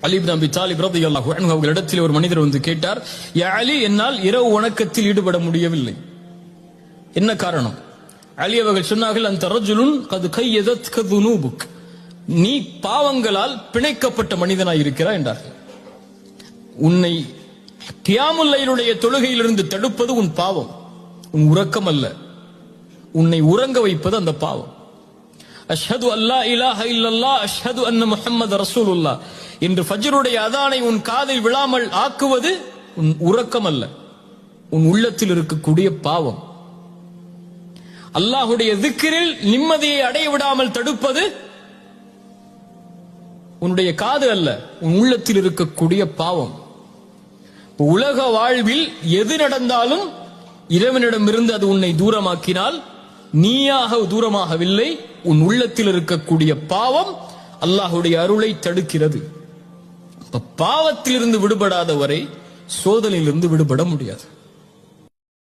அலி இப்னு அபி தாலிப் ரலியல்லாஹு அன்ஹு அவர்களிடத்தில் ஒரு மனிதர் வந்து கேட்டார், யா அலி, என்னால் இரவு வணக்கத்தில் ஈடுபட முடியவில்லை, என்ன காரணம்? அலி அவர்கள் சொன்னார்கள், அந்த ரஜுலுன் கது கையதத்க துனூபுக், நீ பாவங்களால் பிணைக்கப்பட்ட மனிதனாய் இருக்கிறாய் என்றார்கள். உன்னை கியாமுல் லைலுடைய தொழுகையிலிருந்து தடுப்பது உன் பாவம், உன் உறக்கம் அல்ல. உன்னை உறங்க வைப்பது அந்த பாவம். அஷ்ஹது அல்லா இலாஹ இல்லல்லாஹ் அஷ்ஹது அன்ன முஹம்மது ரசூலுல்லாஹ் என்று ஃபஜ்ருடைய அதானை உன் காதில் விழாமல் ஆக்குவது உன் உறக்கம் அல்ல, உன் உள்ளத்தில் இருக்கக்கூடிய பாவம். அல்லாஹ்வுடைய திக்ரில் நிம்மதியை அடைய விடாமல் தடுப்பது உன்னுடைய காது அல்ல, உன் உள்ளத்தில் இருக்கக்கூடிய பாவம். உலக வாழ்வில் எது நடந்தாலும் இறைவனிடமிருந்து அது உன்னை தூரமாக்கினால் நீயாக தூரமாகவில்லை, உன் உள்ளத்தில் இருக்கக்கூடிய பாவம் அல்லாஹ்வுடைய அருளை தடுக்கிறது. பாவத்திலிருந்து விடுபடாத வரை சோதனையிலிருந்து விடுபட முடியாது.